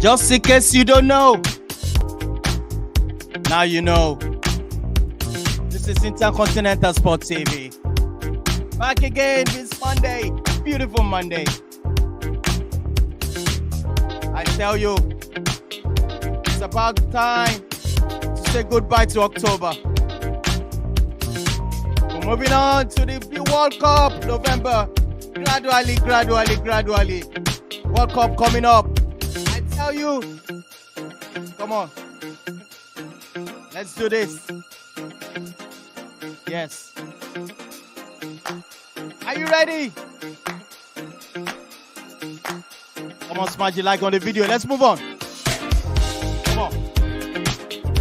Just in case you don't know, now you know. This is Intercontinental Sports TV. Back again this Monday, beautiful Monday. I tell you, it's about time to say goodbye to October. We're moving on to the World Cup, November. Gradually. World Cup coming up. I tell you, come on. Let's do this. Yes. Are you ready? Come on, smash the like on the video. Let's move on. Come on.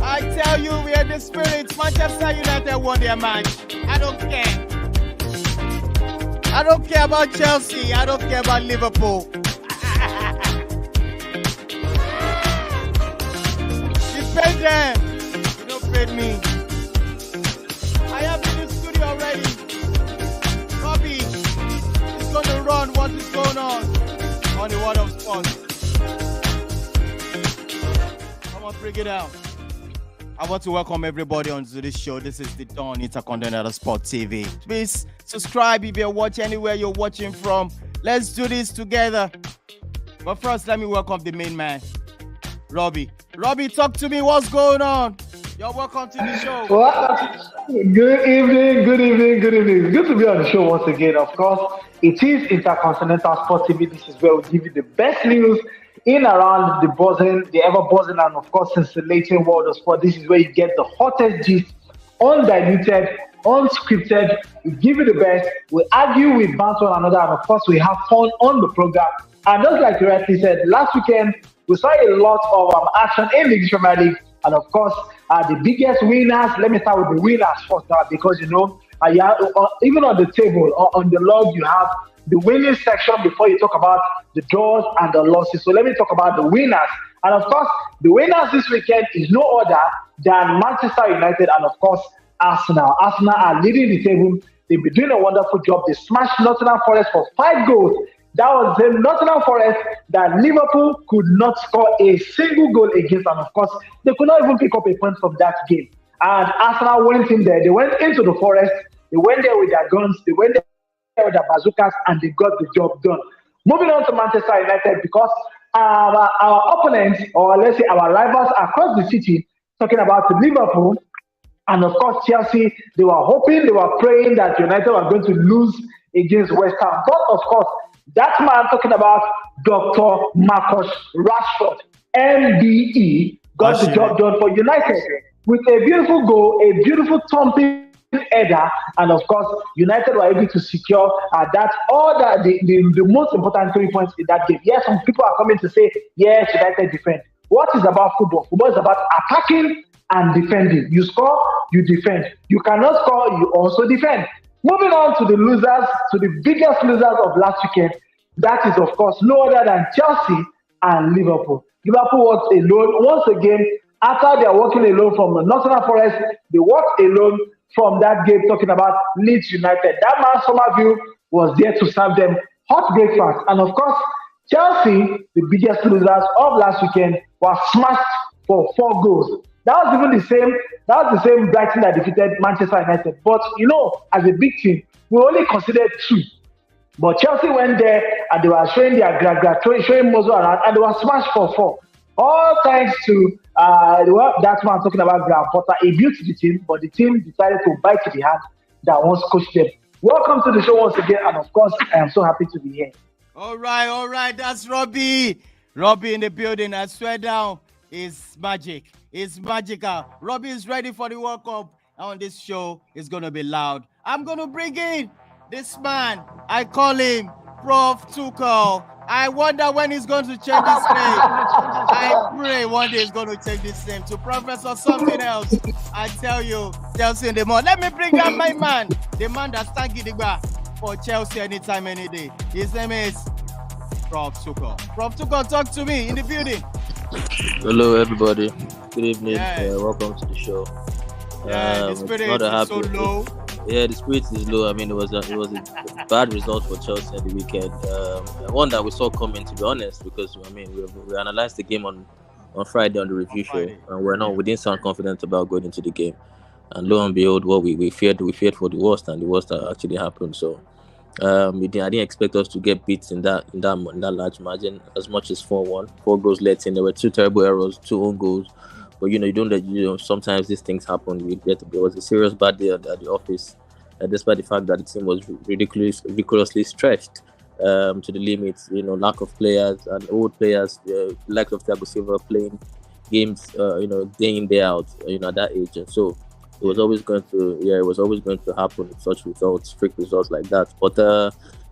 I tell you, we are the spirits. Manchester United won their match. I don't care. I don't care about Chelsea. I don't care about Liverpool. You paid them. You don't pay me. I am in the studio already. Robbie is going to run what is going on the world of sports. Come on, bring it out. I want to welcome everybody onto this show. This is the Dawn Intercontinental Sports TV. Please subscribe if you're watching anywhere you're watching from. Let's do this together. But first, let me welcome the main man, Robbie. Robbie, talk to me. What's going on? You're welcome to the show. Good evening. Good to be on the show once again. Of course, it is Intercontinental Sports TV. This is where we give you the best news in around the buzzing, the ever buzzing, and of course, scintillating world of sport. This is where you get the hottest gist, undiluted, unscripted. We give you the best. We argue, we bounce one another, and of course, we have fun on the program. And just like you rightly said, last weekend we saw a lot of action in the English Premier League, and of course, the biggest winners. Let me start with the winners first, because you know, even on the table or on the log, you have the winning section before you talk about the draws and the losses. So let me talk about the winners. And of course, the winners this weekend is no other than Manchester United and of course, Arsenal. Arsenal are leading the table. They've been doing a wonderful job. They smashed Nottingham Forest for 5 goals. That was the Nottingham Forest that Liverpool could not score a single goal against. And of course, they could not even pick up a point from that game. And Arsenal went in there. They went into the Forest. They went there with their guns. They went there with the bazookas, and they got the job done. Moving on to Manchester United, because our opponents, or let's say our rivals across the city, talking about Liverpool and of course Chelsea, they were hoping, they were praying that United were going to lose against West Ham. But of course, that man talking about Dr. Marcus Rashford, MBE, got the job done for United with a beautiful goal, a beautiful thumping header, and of course United were able to secure the most important 3 points in that game. Yes, some people are coming to say, yes, United defend. What is about football? Football is about attacking and defending. You score, you defend. You cannot score, you also defend. Moving on to the losers, to the biggest losers of last weekend, that is of course no other than Chelsea and Liverpool. Liverpool walked alone once again. After they are walking alone from the Nottingham Forest, they walked alone from that game, talking about Leeds United. That man, Somerville, was there to serve them hot breakfast. And of course, Chelsea, the biggest losers of last weekend, was smashed for 4 goals. That was even the same Brighton that defeated Manchester United. But you know, as a big team, we only considered 2. But Chelsea went there and they were showing their showing muscle around, and they were smashed for 4. All thanks to that man talking about Graham Potter. He built the team, but the team decided to bite the hand that once coached them. Welcome to the show once again, and of course, I am so happy to be here. All right, that's Robbie. Robbie in the building. I swear down, it's magic. It's magical. Robbie is ready for the World Cup. On this show, it's going to be loud. I'm going to bring in this man. I call him Prof. Tuchel. I wonder when he's going to change his name. I pray one day he's going to change this name to Professor something else. I tell you, Chelsea in the morning. Let me bring up my man, the man that's thanking the for Chelsea anytime, any day. His name is Prof. Tuchel. Prof. Tuchel, talk to me in the building. Hello, everybody. Good evening. Welcome to the show. The spirit is so low. Yeah, the spirit is low. I mean, it was a bad result for Chelsea at the weekend. One that we saw coming, to be honest, because I mean we analyzed the game on Friday on the review show, and we didn't sound confident about going into the game. And lo and behold, what we feared for the worst, and the worst actually happened. So I didn't expect us to get beat in that large margin, as much as 4-1, 4 goals let in. There were 2 terrible errors, 2 own goals. But you don't let sometimes these things happen. There was a serious bad day at the office, despite the fact that the team was ridiculously stretched to the limits. Lack of players and old players, like of Thiago Silva playing games, day in day out, at that age. And so it was always going to happen with such results, freak results like that. But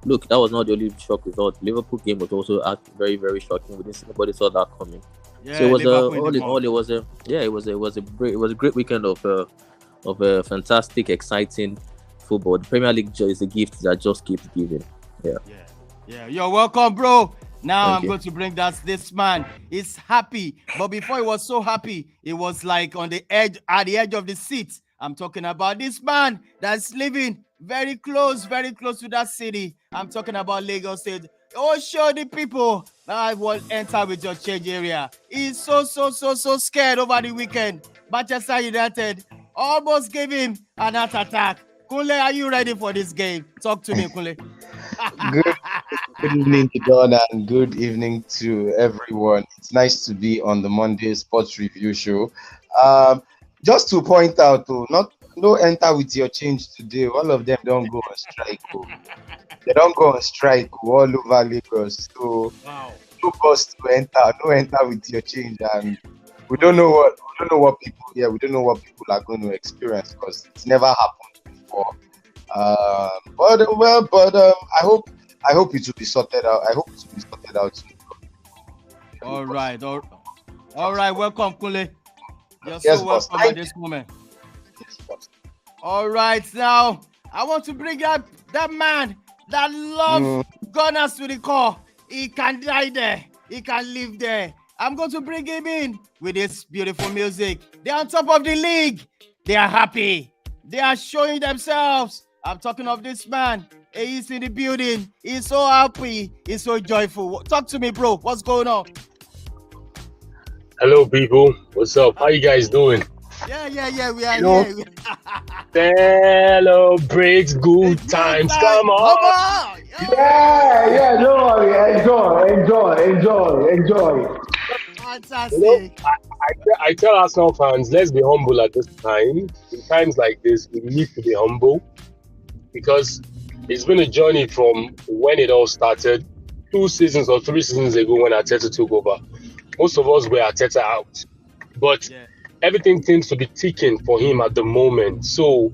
look, that was not the only shock result. Liverpool game was also very, very shocking. Nobody saw that coming. Yeah, So it was a great weekend of a fantastic, exciting football. The Premier League is a gift that just keeps giving. Yeah. You're welcome, bro. Now Thank I'm you. going to bring this man. He's happy, but before he was so happy, it was like at the edge of the seat. I'm talking about this man that's living very close to that city. I'm talking about Lagos State. Oh, show the people that I will enter with your change area. He's so scared over the weekend. Manchester United almost gave him an heart attack. Kunle, are you ready for this game? Talk to me, Kunle. Good evening to Don, and good evening to everyone. It's nice to be on the Monday Sports Review Show. Just to point out, no enter with your change today. All of them don't go on strike. They don't go on strike all over Lagos. So Wow. no bus to enter. No enter with your change, and we don't know what people are going to experience, because it's never happened before. I hope it will be sorted out. Soon. All right. Welcome, Kunle. You're Yes, so boss. welcome at this moment. Yes, boss. All right, now I want to bring up that man that loves Gunners to the core. He can die there. He can live there. I'm going to bring him in with this beautiful music. They're on top of the league. They are happy. They are showing themselves. I'm talking of this man. He's in the building. He's so happy. He's so joyful. Talk to me, bro. What's going on? Hello, people. What's up? How you guys doing? Yeah. We are Hello. here. Celebrate good times. Come on. Yeah, don't worry. Enjoy. Fantastic. I tell Arsenal fans, let's be humble at this time. In times like this, we need to be humble, because it's been a journey from when it all started, 2 seasons or 3 seasons ago when Arteta took over. Most of us were Arteta out, but everything seems to be ticking for him at the moment. So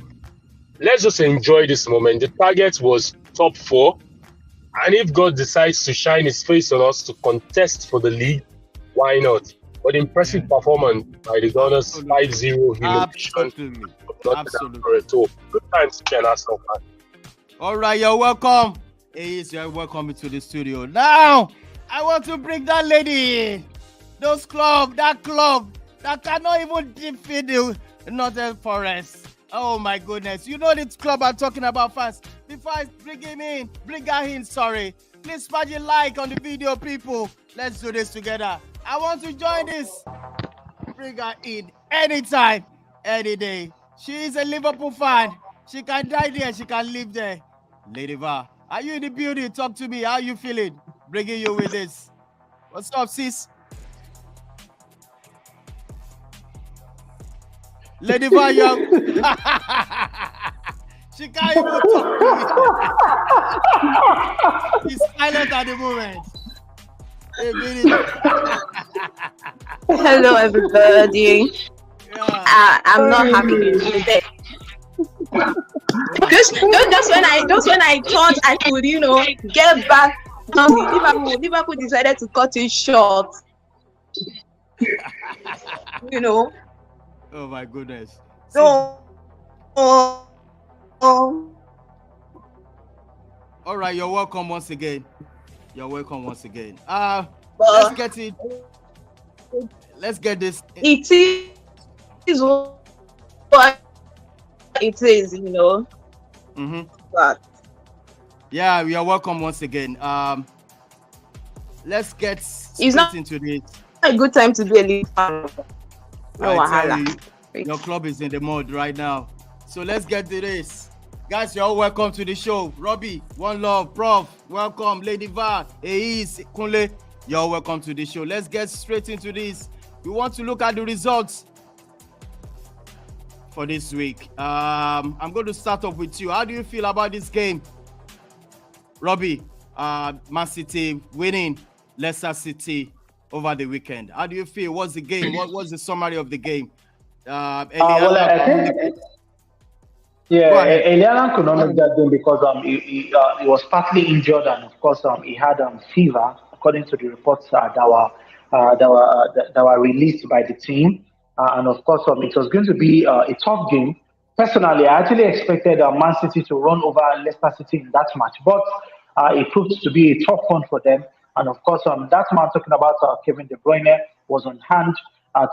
let's just enjoy this moment. The target was top 4, and if God decides to shine his face on us to contest for the league, why not? But impressive performance by the Gunners, 5-0 humiliation. Absolutely. So good times to be an Arsenal fan. All right, you're welcome. You're welcome to the studio. Now, I want to bring that lady in. That club that cannot even defeat the Northern Forest. Oh my goodness. You know this club I'm talking about, fans. Before I bring her in, sorry. Please smash a like on the video, people. Let's do this together. I want to join this. Bring her in anytime, any day. She is a Liverpool fan. She can die there. She can live there. Lady Va, are you in the building? Talk to me. How you feeling? Bringing you with this. What's up, sis? Lady Va, young. She can't even talk to me. She's silent at the moment. Hello, everybody. I'm not happy today. Just when I thought I could, get back, Liverpool decided to cut it short. Oh my goodness. So, all right, you're welcome once again. Let's get it. Let's get this. It is what it is, But Yeah, you are welcome once again. Let's get it's straight not into this. a good time to be a Leeds fan. No I tell wahala. you, your club is in the mode right now. So let's get to this. Guys, you're all welcome to the show. Robbie, One Love, Prof, welcome. Lady Va, Eis, Kunle, you're all welcome to the show. Let's get straight into this. We want to look at the results for this week. I'm going to start off with you. How do you feel about this game? Robbie, Man City winning Leicester City over the weekend. How do you feel? What's the game? What was the summary of the game? Well, I think, yeah, Eliana could not make that game because he was partly injured and of course he had fever, according to the reports that were released by the team. And of course, it was going to be a tough game. Personally, I actually expected Man City to run over Leicester City in that match, but it proved to be a tough one for them. And of course, that man talking about Kevin De Bruyne was on hand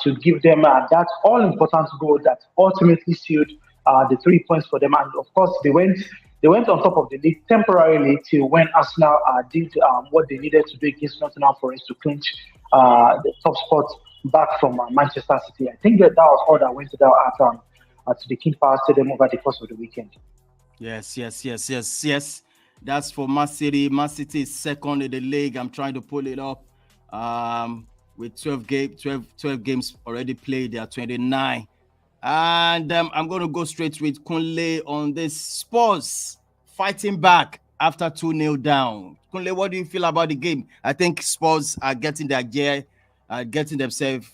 to give them that all-important goal that ultimately sealed the 3 points for them. And of course, they went on top of the league temporarily till when Arsenal did what they needed to do against Nottingham Forest to clinch the top spot back from Manchester City. I think that was all that went down to the King Power Stadium over the course of the weekend. Yes. That's for Man City. Man City is second in the league. I'm trying to pull it up. With 12 games already played, they are 29. And I'm going to go straight with Kunle on this. Spurs fighting back after 2-0 down. Kunle, what do you feel about the game? I think Spurs are getting their gear, getting themselves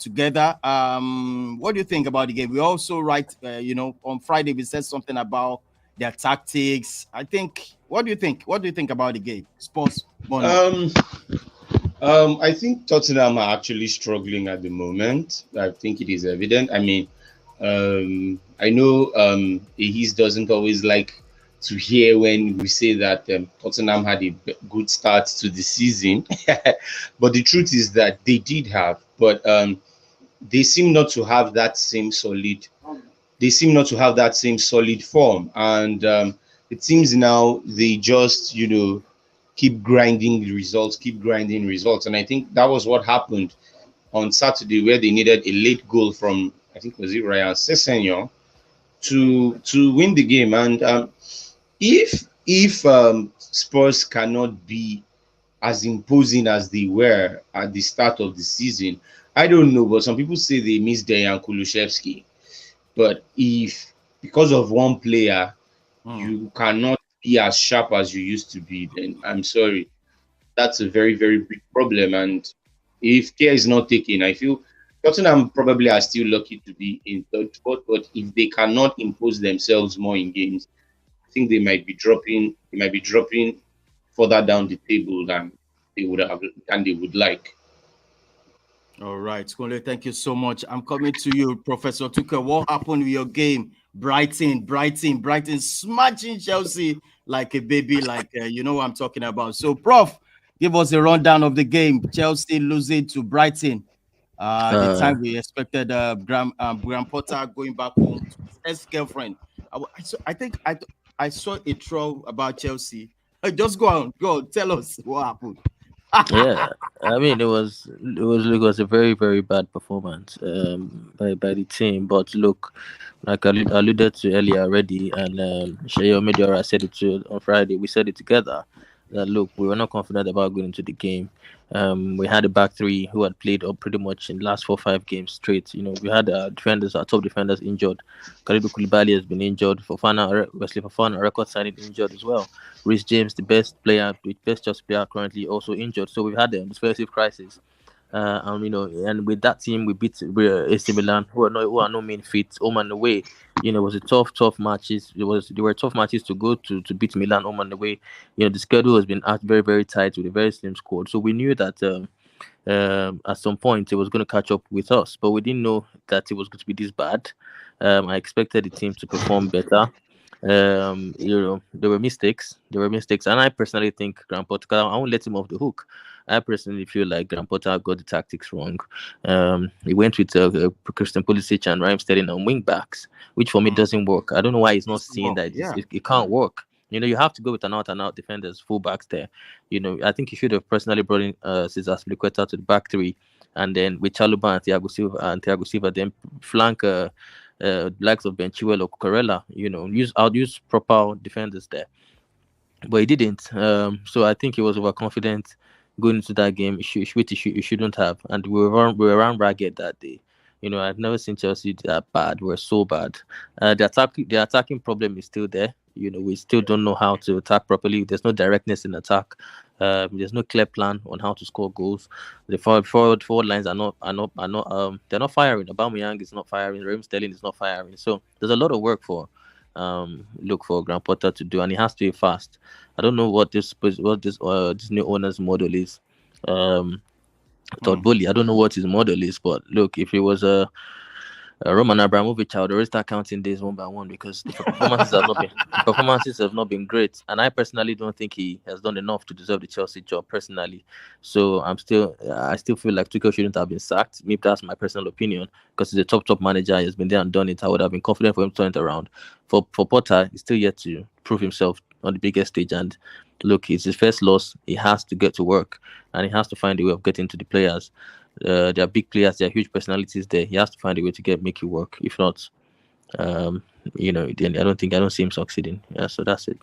together. What do you think about the game? We also on Friday we said something about their tactics. I think. What do you think? What do you think about the game, Spurs? I think Tottenham are actually struggling at the moment. I think it is evident. I mean, I know he doesn't always like to hear when we say that Tottenham had a good start to the season, but the truth is that they did have, but they seem not to have that same solid. They seem not to have that same solid form, and it seems now they just keep grinding results, and I think that was what happened on Saturday, where they needed a late goal from, I think, was it Ryan Sessegnon to win the game. And if Spurs cannot be as imposing as they were at the start of the season, I don't know, but some people say they miss Dejan Kulusevski. But if because of one player you cannot be as sharp as you used to be, then I'm sorry, that's a very, very big problem. And if care is not taken, I feel Tottenham probably are still lucky to be in third spot. But if they cannot impose themselves more in games, I think they might be dropping. They might be dropping further down the table than they would like. All right, Kunle, thank you so much. I'm coming to you, Professor Tuchel. What happened with your game? Brighton smashing Chelsea like a baby, you know what I'm talking about. So, Prof, give us a rundown of the game. Chelsea losing to Brighton. The time we expected Graham Potter going back home to his ex-girlfriend. I saw a troll about Chelsea. Just go on, tell us what happened. Yeah, I mean it was a very, very bad performance by the team. But look, like I alluded to earlier already, and Sheyo Mediora said it too on Friday. We said it together that look, we were not confident about going into the game. We had a back three who had played up pretty much in the last 4-5 games straight. We had our top defenders injured. Kalidou Koulibaly has been injured. Wesley Fofana, record signing, injured as well. Reece James, the best Chelsea player currently, also injured. So we've had the defensive crisis. And with that team, we beat AC Milan, who are no mean feat, home and away. It was a tough matches. They were tough matches to go to beat Milan home and away. The schedule has been very, very tight with a very slim squad. So we knew that at some point it was going to catch up with us, but we didn't know that it was going to be this bad. I expected the team to perform better. There were mistakes. And I personally think Graham Potter, 'cause I won't let him off the hook. I personally feel like Graham Potter got the tactics wrong. He went with Christian Pulisic and Raheem Sterling on wing backs, which for me doesn't work. I don't know why he's not seeing that it can't work. You have to go with an out-and-out defenders, full backs there. I think he should have personally brought in Cesar Azpilicueta to the back three, and then with Chaluba and Thiago Silva, then flank likes of Ben Chilwell or Cucurella. I'll use proper defenders there, but he didn't. So I think he was overconfident going into that game. He shouldn't have, and we were around ragged that day. I've never seen Chelsea that bad. We're so bad. The attacking problem is still there. We still don't know how to attack properly. There's no directness in attack. There's no clear plan on how to score goals. The forward lines are not they're not firing. Aubameyang is not firing. Raheem Sterling is not firing. So there's a lot of work for Graham Potter to do, and he has to be fast. I don't know what this new owner's model is. Todd Bowley, I don't know what his model is, but look, if it was a Roman Abramovich, I would already start counting days one by one, because the performances have not been great, and I personally don't think he has done enough to deserve the Chelsea job personally. So I still feel like Tuchel shouldn't have been sacked. Maybe that's my personal opinion, because he's a top manager. He has been there and done it. I would have been confident for him to turn it around. For Potter, he's still yet to prove himself on the biggest stage, and look, it's his first loss. He has to get to work, and he has to find a way of getting to the players. They are big players. They are huge personalities there. He has to find a way to make it work. If not, then I don't see him succeeding. Yeah, so that's it.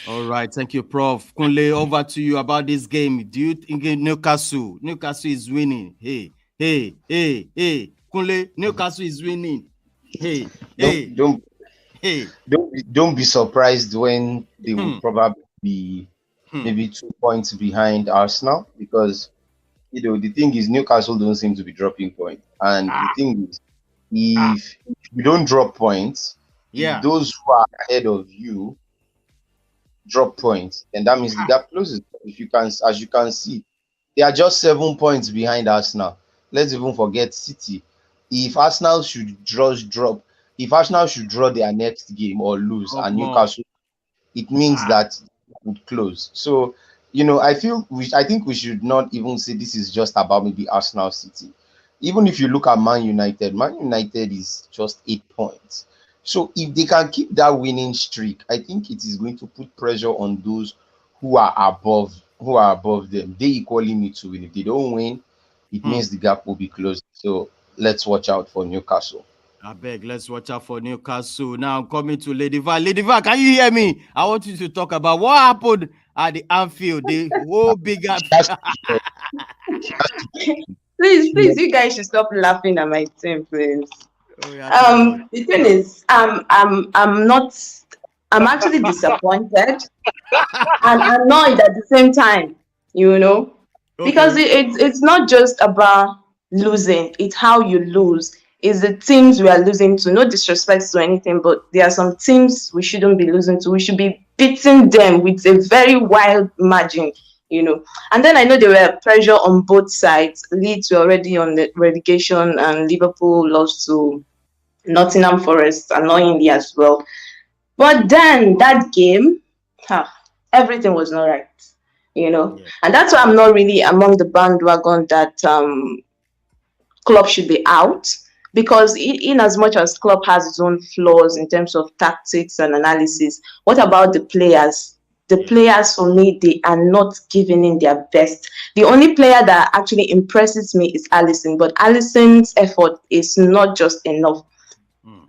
All right, thank you, Prof. Kunle, over to you about this game. Do you think Newcastle is winning? Hey, Kunle, Newcastle is winning. Don't be surprised when they will probably be maybe 2 points behind Arsenal, because the thing is, Newcastle don't seem to be dropping points, and the thing is, if you don't drop points, if those who are ahead of you drop points, then that means the gap closes. As you can see, they are just 7 points behind Arsenal. Let's even forget City. If Arsenal should draw their next game or lose, and Newcastle, it means that it would close. So I think we should not even say this is just about maybe Arsenal, City. Even if you look at Man United is just 8 points. So if they can keep that winning streak, I think it is going to put pressure on those who are above them. They equally need to win. If they don't win, it means the gap will be closed. So let's watch out for Newcastle. I beg, let's watch out for Newcastle. Now I'm coming to Lady Val. Lady Val, can you hear me? I want you to talk about what happened at the Anfield, the whole big Please, you guys should stop laughing at my team, please. The thing is, I'm actually disappointed and annoyed at the same time, because it's not just about losing, it's how you lose. It's the teams we are losing to. No disrespect to anything, but there are some teams we shouldn't be losing to. We should be beating them with a very wild margin, And then I know there were pressure on both sides. Leeds were already on the relegation, and Liverpool lost to Nottingham Forest annoyingly as well. But then that game, everything was not right, And that's why I'm not really among the bandwagon that Klopp should be out. Because in as much as Klopp has its own flaws in terms of tactics and analysis, what about the players? The players, for me, they are not giving in their best. The only player that actually impresses me is Alisson, but Alisson's effort is not just enough.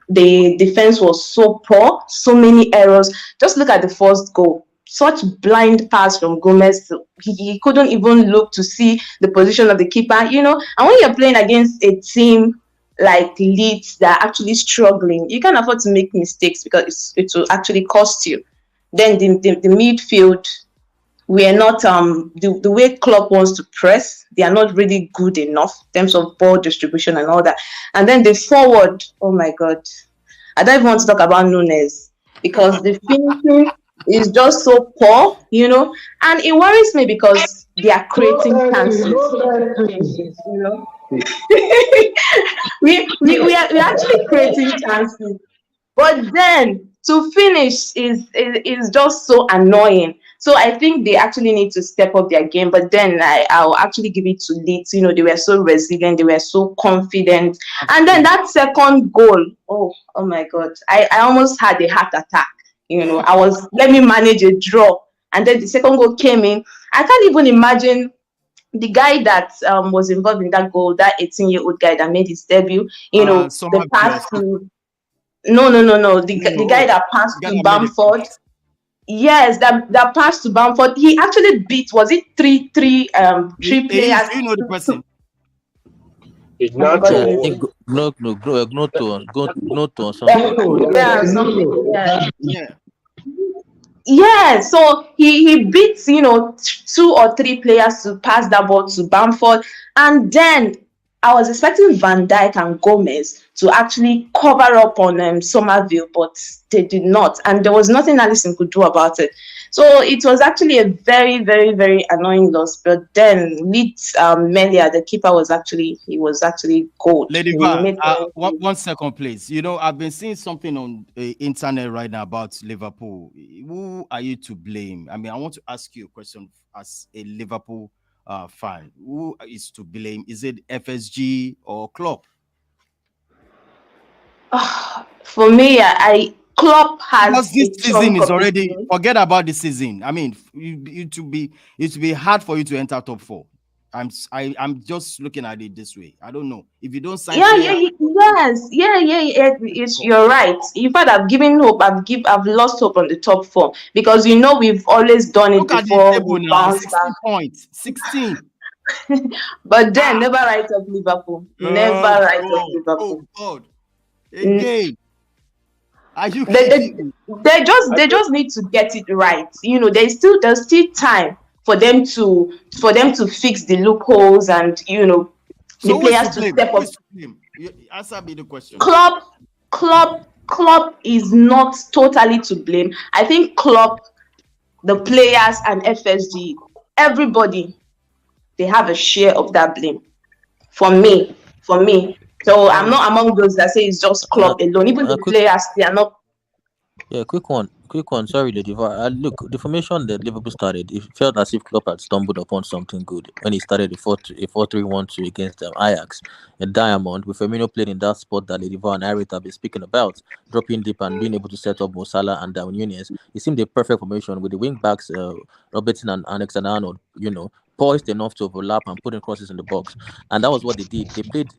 The defense was so poor, so many errors. Just look at the first goal. Such blind pass from Gomez. He couldn't even look to see the position of the keeper, And when you're playing against a team like Leeds that are actually struggling, you can't afford to make mistakes, because it will actually cost you. Then the midfield, we are not the way Klopp wants to press, they are not really good enough in terms of ball distribution and all that. And then the forward, oh my God, I don't even want to talk about Nunes, because the finishing is just so poor, and it worries me because they are creating chances. we are actually creating chances, but then to finish is just so annoying. So I think they actually need to step up their game. But then I'll actually give it to Leeds. You know, they were so resilient, they were so confident. And then that second goal, oh my God, I almost had a heart attack. You know, I was, let me manage a draw. And then the second goal came in. I can't even imagine the guy that was involved in that goal, that 18-year-old guy that made his debut, you know, the pass to the guy that passed to Bamford. Yes, that pass to Bamford. He actually beat, was it three players? You know the person. Yeah, so he beats, you know, 2 or 3 players to pass that ball to Bamford. And then I was expecting Van Dijk and Gomez to actually cover up on Somerville, but they did not. And there was nothing Alisson could do about it. So it was actually a very, very, very annoying loss. But then Leeds, Melia, the keeper, was actually gold. Lady Van, 1 second, please. You know, I've been seeing something on the internet right now about Liverpool. Who are you to blame? I mean, I want to ask you a question as a Liverpool fan. Who is to blame? Is it FSG or Klopp? For me, Klopp has, because this season is already, forget about the season. I mean, it would be hard for you to enter top 4. I'm just looking at it this way. I don't know if you don't sign. You're right. In fact, I've given hope. I've lost hope on the top 4 because you know we've always done it before. 16 points, 16. But then never write up Liverpool. Never write up Liverpool. Oh God! Again. Are you they just need to get it right. You know, there's still time for them to fix the loopholes and, you know, the players to step up. Answer me the question. Klopp is not totally to blame. I think Klopp, the players and FSG, everybody, they have a share of that blame. For me. So I'm not among those that say it's just Klopp alone. Even the players, they are not. Yeah, quick one. Sorry, Lady. Look, the formation that Liverpool started, it felt as if Klopp had stumbled upon something good when he started a 4-3-1-2 against Ajax and Diamond, with Firmino playing in that spot that Lady and Harriet have been speaking about, dropping deep and being able to set up Mo Salah and Darwin Núñez. It seemed the perfect formation with the wing backs, Robertson and Alexander-Arnold, you know, poised enough to overlap and putting crosses in the box, and that was what they did. They played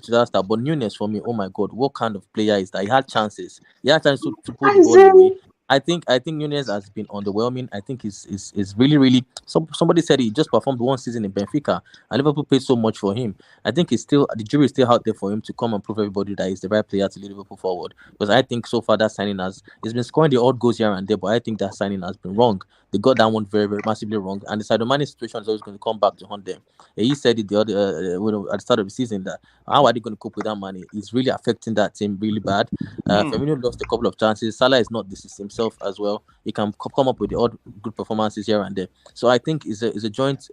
to that style. But Núñez, for me, oh my God, what kind of player is that? He had chances to put the ball away. I think Núñez has been underwhelming. I think is really. Somebody said he just performed 1 season in Benfica, and Liverpool paid so much for him. I think the jury is still out there for him to come and prove everybody that he's the right player to lead Liverpool forward. Because I think so far that signing he's been scoring the odd goals here and there, but I think that signing has been wrong. They got that one very, very massively wrong, and the Sadio Mane situation is always going to come back to haunt them. He said it the other at the start of the season that how are they going to cope with that money? It's really affecting that team really bad. Firmino lost a couple of chances. Salah is not this himself as well. He can come up with the odd good performances here and there. So I think it's a joint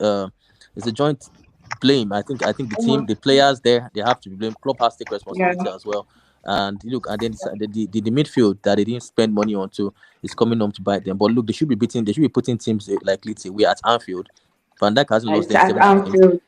blame. I think the team, the players there, they have to be blamed. Klopp has to take responsibility as well. And look, and then the midfield that they didn't spend money on is coming home to bite them. But look, they should be putting teams like Leeds away at Anfield. Van Dijk hasn't lost there 7 games.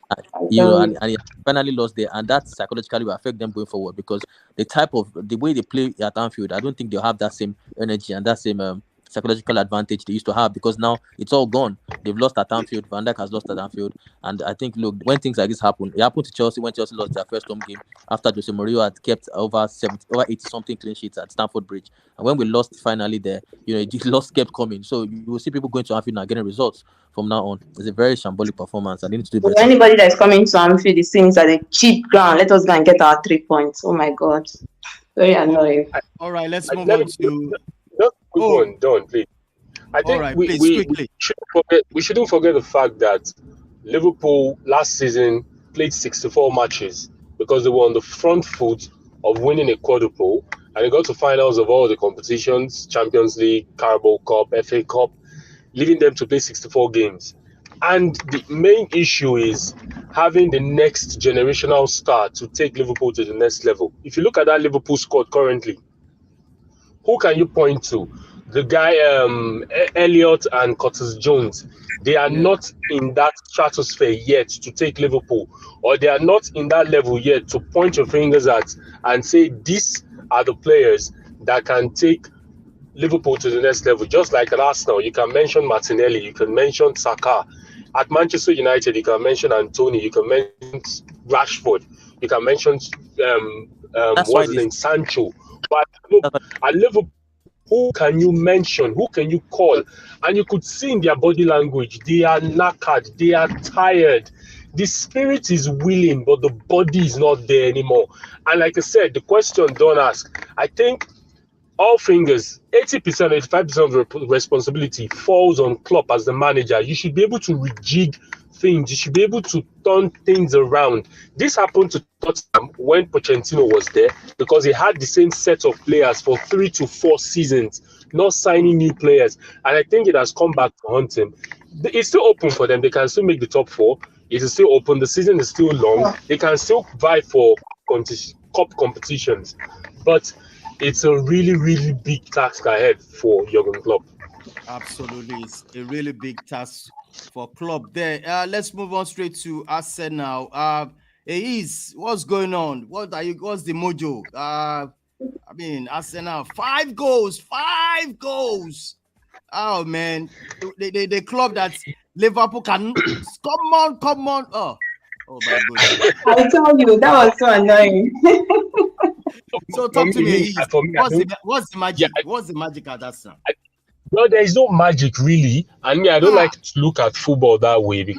And he finally lost there, and that psychologically will affect them going forward because the way they play at Anfield, I don't think they'll have that same energy and that same psychological advantage they used to have because now it's all gone. They've lost at Anfield. Van Dijk has lost at Anfield, and I think look, when things like this happen, it happened to Chelsea when Chelsea lost their first home game after Jose Mourinho had kept over 80 something clean sheets at Stamford Bridge, and when we lost finally there, you know, the loss kept coming. So you will see people going to Anfield now getting results from now on. It's a very shambolic performance. I need to do better. Anybody that's coming to Anfield is seeing at a cheap ground. Let us go and get our 3 points. Oh my God, very annoying. All right, let's move on to. Don't please. I think we shouldn't forget the fact that Liverpool last season played 64 matches because they were on the front foot of winning a quadruple, and they got to finals of all the competitions: Champions League, Carabao Cup, FA Cup, leaving them to play 64 games. And the main issue is having the next generational star to take Liverpool to the next level. If you look at that Liverpool squad currently, who can you point to? The guy, Elliot and Curtis Jones, they are not in that stratosphere yet to take Liverpool, or they are not in that level yet to point your fingers at and say these are the players that can take Liverpool to the next level. Just like at Arsenal, you can mention Martinelli, you can mention Saka. At Manchester United, you can mention Anthony, you can mention Rashford, you can mention what's his name, Sancho. But at Liverpool, who can you mention? Who can you call? And you could see in their body language, they are knackered, they are tired. The spirit is willing, but the body is not there anymore. And like I said, the question don't ask. I think all fingers, 80%, 85% of the responsibility falls on Klopp as the manager. You should be able to rejig things. You should be able to turn things around. This happened to Tottenham when Pochettino was there because he had the same set of players for 3 to 4 seasons, not signing new players. And I think it has come back to haunt him. It's still open for them. They can still make the top 4. It is still open. The season is still long. They can still vie for cup competitions. But it's a really, really big task ahead for Jurgen Klopp. Absolutely. It's a really big task for Klopp there. Let's move on straight to Arsenal. What's going on? What's the mojo? Arsenal, 5 goals. Oh man, the club that Liverpool can come on. Oh my goodness. I told you that was so annoying. So talk to me. What's the magic? Yeah, what's the magic at that time? Well, there is no magic really, and I don't like to look at football that way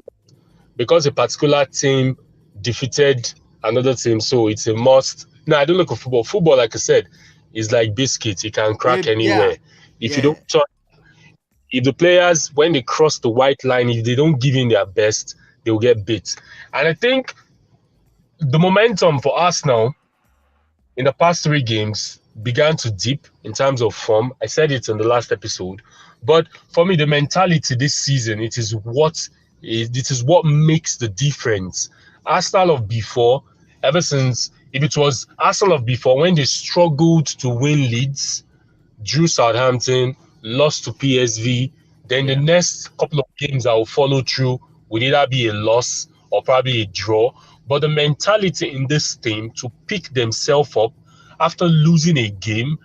because a particular team defeated another team, so it's a must. No, I don't look at football. Football, like I said, is like biscuits; it can crack anywhere. If you don't touch, if the players when they cross the white line, if they don't give in their best, they will get beat. And I think the momentum for Arsenal in the past 3 games began to dip in terms of form. I said it in the last episode, but for me, the mentality this season, it is what makes the difference. Arsenal of before, ever since, if it was Arsenal of before, when they struggled to win leads, drew Southampton, lost to PSV, then the next couple of games that will follow through would either be a loss or probably a draw. But the mentality in this team to pick themselves up after losing a game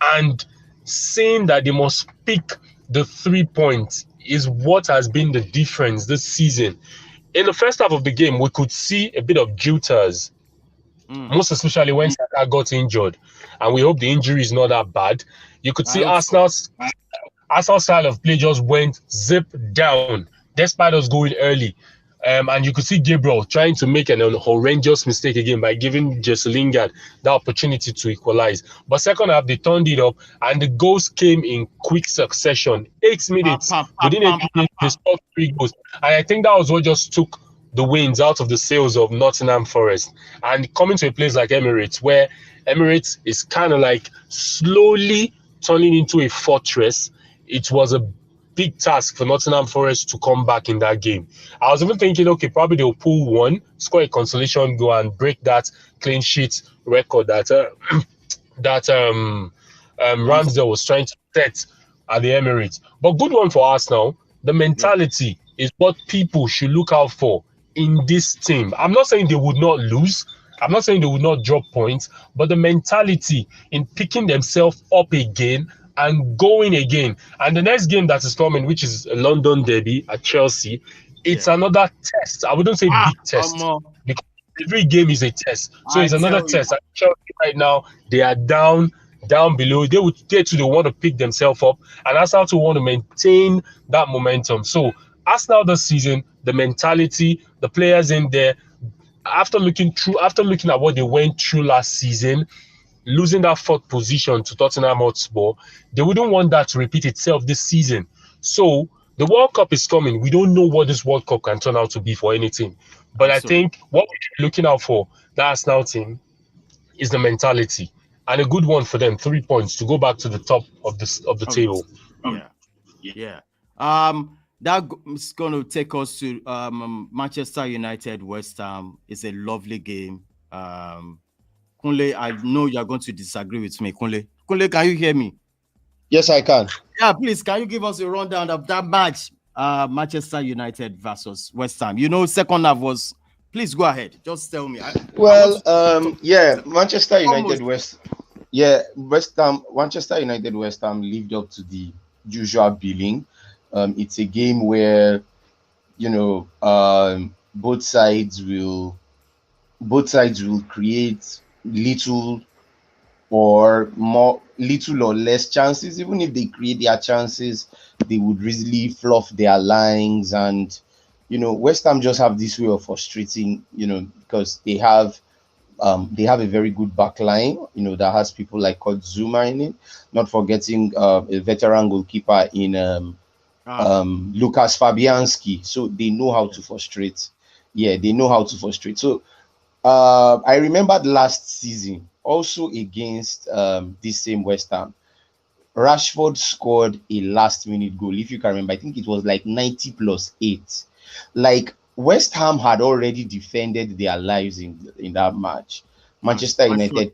and saying that they must pick the 3 points is what has been the difference this season. In the first half of the game, we could see a bit of jitters, most especially when Saka got injured. And we hope the injury is not that bad. You could see Arsenal's style of play just went zip down, despite us going early. And you could see Gabriel trying to make an horrendous mistake again by giving Jesse Lingard the opportunity to equalize. But second half, they turned it up, and the goals came in quick succession. 8 minutes, within 8 minutes, they scored 3 goals. And I think that was what just took the winds out of the sails of Nottingham Forest. And coming to a place like Emirates, where Emirates is kind of like slowly turning into a fortress, it was a big task for Nottingham Forest to come back in that game. I was even thinking, okay, probably they'll pull one, score a consolation goal, and break that clean sheet record that Ramsdale was trying to set at the Emirates. But good one for Arsenal. The mentality is what people should look out for in this team. I'm not saying they would not lose. I'm not saying they would not drop points, but the mentality in picking themselves up again and going again. And the next game that is coming, which is a London derby at Chelsea, it's another test. I wouldn't say big test because every game is a test. So it's another test. At Chelsea right now, they are down below. They would get to the want to pick themselves up, and Arsenal to want to maintain that momentum. So Arsenal this season, the mentality, the players in there, after looking at what they went through last season, losing that 4th position to Tottenham Hotspur, they wouldn't want that to repeat itself this season. So the World Cup is coming. We don't know what this World Cup can turn out to be for any team. But I think what we're looking out for the Arsenal team is the mentality, and a good one for them, 3 points to go back to the top of the table. That is going to take us to Manchester United West Ham. It's a lovely game. Kunle, I know you're going to disagree with me, Kunle. Kunle, can you hear me? Yes, I can. Yeah, please, can you give us a rundown of that match? Manchester United versus West Ham. You know, second half was. Please go ahead. Just tell me. Manchester United West Ham. Manchester United West Ham lived up to the usual billing. It's a game where both sides will create little or less chances. Even if they create their chances, they would really fluff their lines. And West Ham just have this way of frustrating, because they have a very good back line, that has people like Zuma in it, not forgetting a veteran goalkeeper in Lucas Fabianski. So they know how to frustrate. Yeah, they know how to frustrate. So I remembered last season also against this same West Ham, Rashford scored a last-minute goal. If you can remember, I think it was like 90+8. Like West Ham had already defended their lives in that match. Manchester United,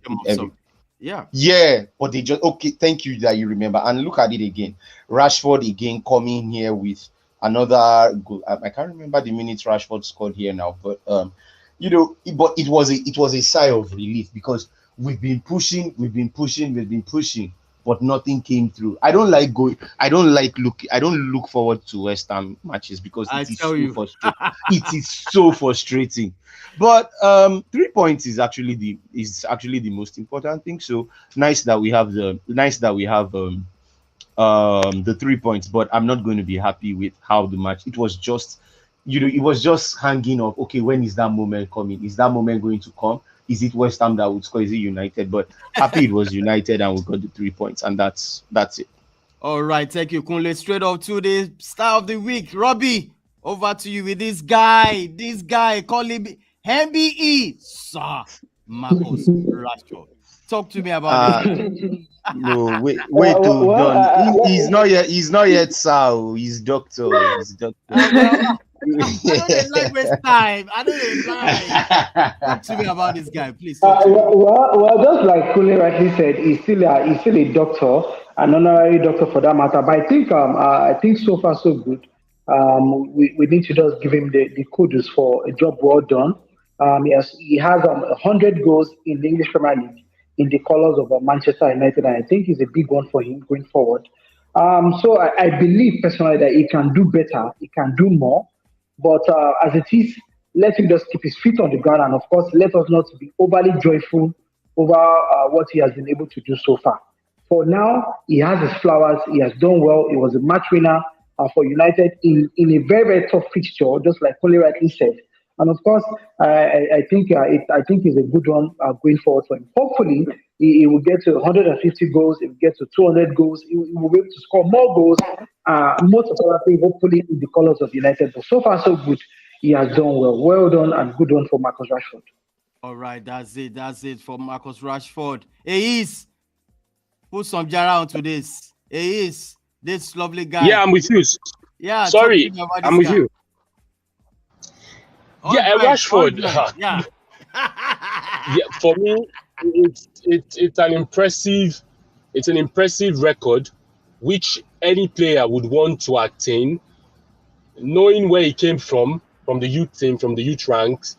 yeah, but they just Thank you that you remember. And look at it again. Rashford again coming here with another goal. I can't remember the minutes Rashford scored here now, but but it was a sigh of relief, because we've been pushing, but nothing came through. I don't look forward to West Ham matches because it is so frustrating. But 3 points is actually the most important thing. So nice that we have the 3 points, but I'm not going to be happy with how the match. It was just hanging off. Okay, when is that moment coming? Is that moment going to come? Is it West Ham that would score? Is it United? But happy it was United, and we got the 3 points, and that's it. All right, thank you, Kunle. Straight up to the star of the week, Robbie. Over to you with this guy. Call him MBE, Sir Marcus Rashford. Talk to me about it. No, wait, John. He's not yet, sir. He's doctor. I don't like. Talk to me about this guy, please. Well, just like Kunle rightly said, he's still a doctor, an honorary doctor for that matter. But I think so far so good. We need to just give him the kudos for a job well done. He has 100 goals in the English Premier League in the colours of Manchester United, and I think it's a big one for him going forward. So I believe personally that he can do better, he can do more. But as it is, let him just keep his feet on the ground, and of course, let us not be overly joyful over what he has been able to do so far. For now, he has his flowers. He has done well. He was a match winner for United in a very, very tough fixture, just like Kunle rightly said. And of course, I think it's a good one going forward for him. Hopefully, he will get to 150 goals. He will get to 200 goals. He will be able to score more goals. Most of all, I think hopefully in the colours of United. But so far, so good. He has done well. Well done and good one for Marcus Rashford. All right, that's it for Marcus Rashford. Is put some jara onto this. Is this lovely guy? Yeah, I'm with you. Yeah, sorry, I'm with you. Yeah, Rashford. Yeah. Yeah, for me, it's an impressive record, which any player would want to attain. Knowing where he came from the youth team, from the youth ranks,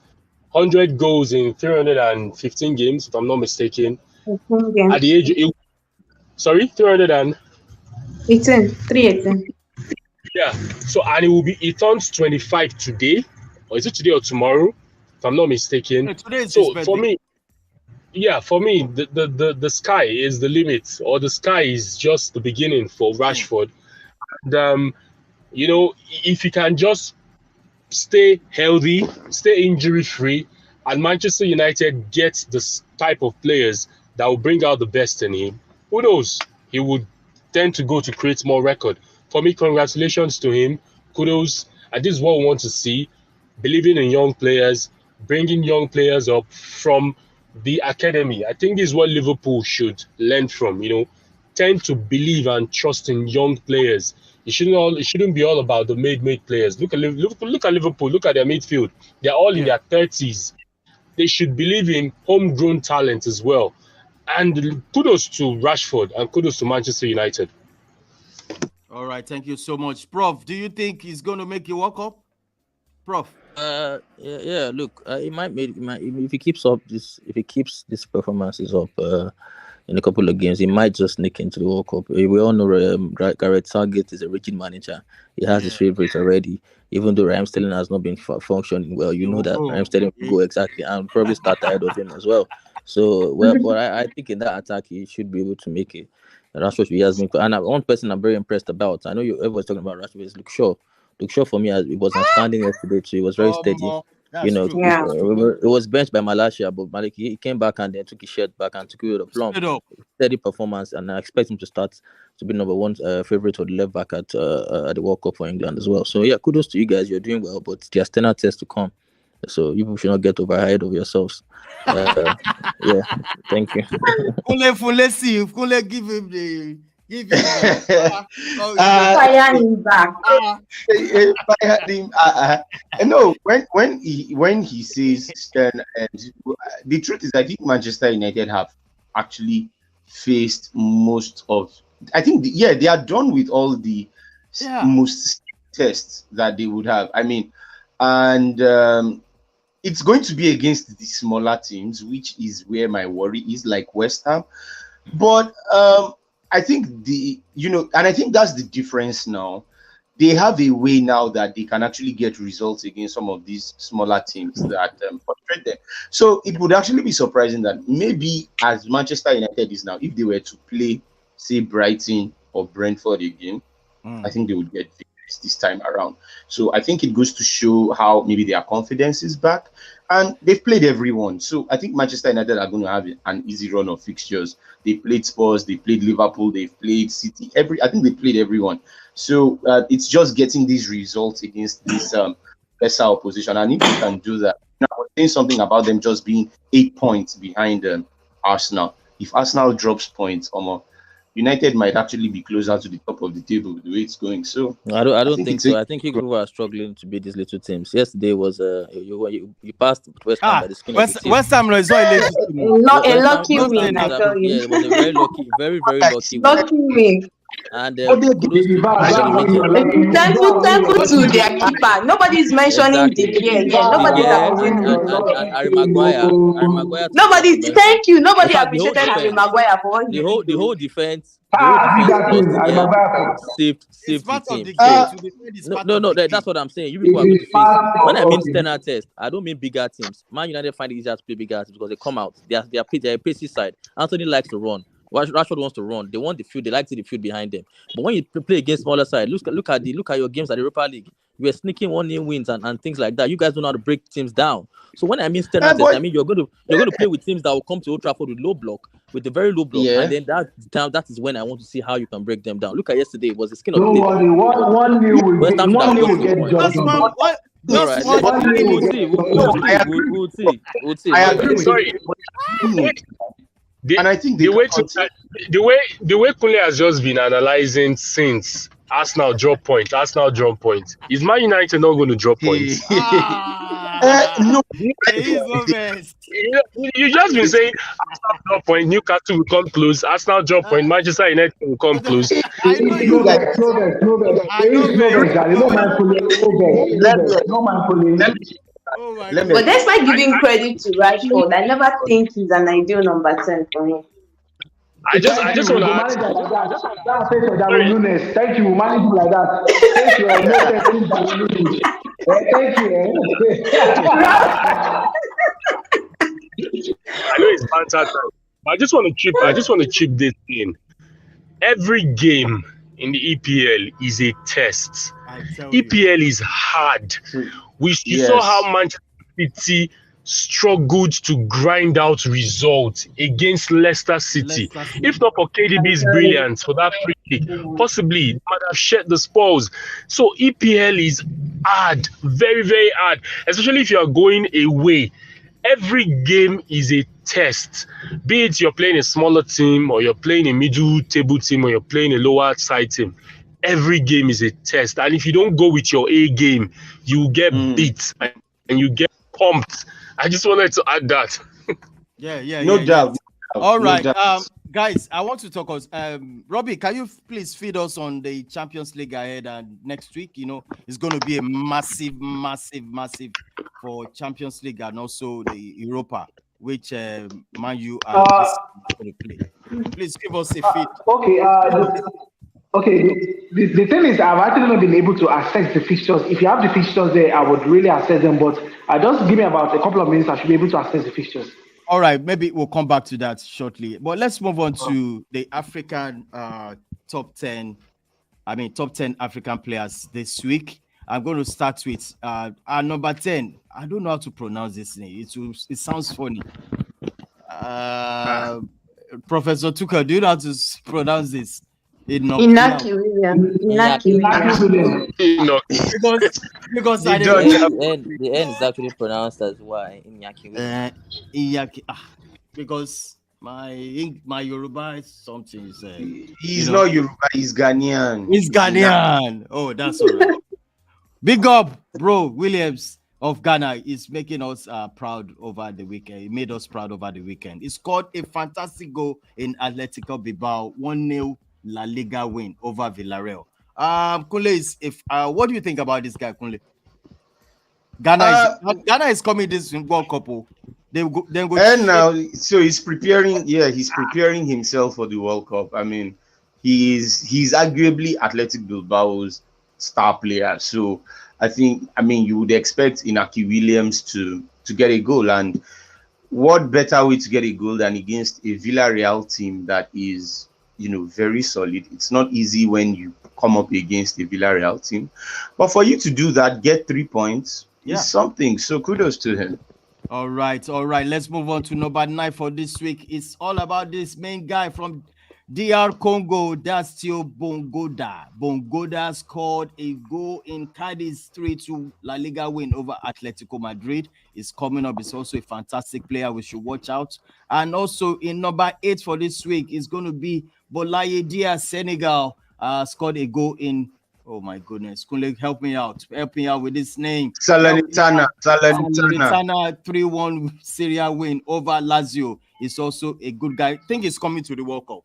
100 goals in 315 games, if I'm not mistaken. At the age of 318. Yeah. So, and he turns 25 today, or is it today or tomorrow? If I'm not mistaken. No, today is so for me, the sky is the limit, or the sky is just the beginning for Rashford. And if he can just stay healthy, stay injury-free, and Manchester United gets this type of players that will bring out the best in him, who knows? He would tend to go to create more record. For me, congratulations to him. Kudos. And this is what we want to see. Believing in young players, bringing young players up from the academy. I think this is what Liverpool should learn from. Tend to believe and trust in young players. It shouldn't be all about the made players. Look at Liverpool. Look at their midfield. They're all in their 30s. They should believe in homegrown talent as well. And kudos to Rashford and kudos to Manchester United. All right, thank you so much, Prof. Do you think he's going to make a World Cup, Prof? Yeah. Look, he might if he keeps these performances up in a couple of games, he might just sneak into the World Cup. We all know Gareth Southgate is a rigid manager. He has his favourites already. Even though Raheem Sterling has not been functioning well, you know that Raheem Sterling will go exactly and probably start ahead of him as well. So, but I think in that attack he should be able to make it. That's what he has been. And one person I'm very impressed about. I know everyone's talking about Rashford. Is Luke Shaw. Luke Shaw for me, it was outstanding yesterday too. He was very steady. It was benched by Malaysia, but he came back and then took his shirt back and took it with a plumb. Steady performance, and I expect him to start to be number one favorite or the left back at the World Cup for England as well. So yeah, kudos to you guys. You're doing well, but there's 10 tests to come. So you should not get ahead of yourselves. Yeah, thank you. Kunle, give him the. Fire him back. No, when he says Stern, and the truth is, I think Manchester United have actually faced most of. I think they are done with all the most tests that they would have. I mean, and it's going to be against the smaller teams, which is where my worry is, like West Ham. But I think and I think that's the difference now. They have a way now that they can actually get results against some of these smaller teams that frustrate them. So it would actually be surprising that maybe as Manchester United is now, if they were to play, say, Brighton or Brentford again, I think they would get victories this time around. So I think it goes to show how maybe their confidence is back. And they've played everyone. So I think Manchester United are going to have an easy run of fixtures. They played Spurs, they played Liverpool, they've played City. I think they played everyone. So it's just getting these results against this lesser opposition. And if you can do that, I was saying something about them just being 8 points behind Arsenal. If Arsenal drops points, United might actually be closer to the top of the table with the way it's going. So I don't think so. I think you are struggling to beat these little teams. Yesterday was you passed West Ham by the skin of the teeth. West Ham is not a lucky win, I tell you. Yeah, it was a very lucky, very lucky win. And thankful to their keeper. Nobody's mentioning De Gea. Nobody's Harry Maguire. Thank you. Nobody appreciated Harry Maguire for what the whole defense. Saved the team. No, that's what I'm saying. You people are going to face. When I mean standard test, I don't mean bigger teams. Man United find it easier to play bigger teams because they come out. They are a pacey side. Anthony likes to run. Rashford wants to run. They want the field. They like to see the field behind them. But when you play against smaller side, look at your games at the Europa League. You are sneaking 1-0 wins and things like that. You guys don't know how to break teams down. So when I mean standard test, I mean you're going to play with teams that will come to Old Trafford with low block, with a very low block, and then that is when I want to see how you can break them down. Look at yesterday; it was the skin of the teeth. We'll see. I agree. Sorry. And I think the way Kunle has just been analyzing since Arsenal drop point, is Man United not going to drop points? No, you just been saying Arsenal drop point, Newcastle will come close, Arsenal drop point, Manchester United will come close. But despite giving credit to Rashford, I never think he's an ideal number 10 for him. I just want to ask. Thank you, manage him like that. Thank you. I know it's banter time, but I just want to chip this in. Every game in the EPL is a test. EPL is hard. You saw how Manchester City struggled to grind out results against Leicester City. If not for KDB's brilliance for that free kick, possibly they might have shed the spoils. So EPL is hard, very, very hard, especially if you are going away. Every game is a test. Be it you're playing a smaller team, or you're playing a middle table team, or you're playing a lower side team. Every game is a test. And if you don't go with your A game, you get beat and you get pumped. I just wanted to add that. No doubt. All No right, doubt. guys, I want to talk us. Robbie, can you please feed us on the Champions League ahead and next week? You know, it's going to be a massive, massive, massive for Champions League and also the Europa, which Man U and Uh, Arsenal are going to play. Please give us a feed. okay. Okay. The thing is, I've actually not been able to access the fixtures. If you have the fixtures there, I would really access them. But just give me about a couple of minutes. I should be able to access the fixtures. All right, maybe we'll come back to that shortly. But let's move on to the African top 10. I mean, top 10 African players this week. I'm going to start with our number 10. I don't know how to pronounce this name. It sounds funny. Professor Tuchel, do you know how to pronounce this? Inaki Williams. Inaki Williams. Because The N is actually pronounced as Y. Inyaki. Because my Yoruba is something. He's not Yoruba, he's Ghanaian. He's Ghanaian. Oh, that's all right. Big up, bro. Williams of Ghana is making us proud over the weekend. He made us proud over the weekend. He scored a fantastic goal in Atletico Bilbao, 1-0 La Liga win over Villarreal. Kunle, what do you think about this guy, Kunle? Ghana is coming this World Cup. And now, so he's preparing. Yeah, he's preparing himself for the World Cup. I mean, he's arguably Athletic Bilbao's star player. So I mean, you would expect Inaki Williams to get a goal, and what better way to get a goal than against a Villarreal team that is, very solid. It's not easy when you come up against a Villarreal team, but for you to do that, get 3 points is something. So kudos to him. All right. Let's move on to number 9 for this week. It's all about this main guy from DR Congo. That's still Bongoda. Bongoda scored a goal in Cadiz 3-2 La Liga win over Atletico Madrid. It's coming up. It's also a fantastic player. We should watch out. And also in number 8 for this week is going to be Bolaye Dia, Senegal. Scored a goal in, oh my goodness, Kunle, help me out with this name. Salernitana 3-1 Syria win over Lazio. He's also a good guy. I think he's coming to the World Cup.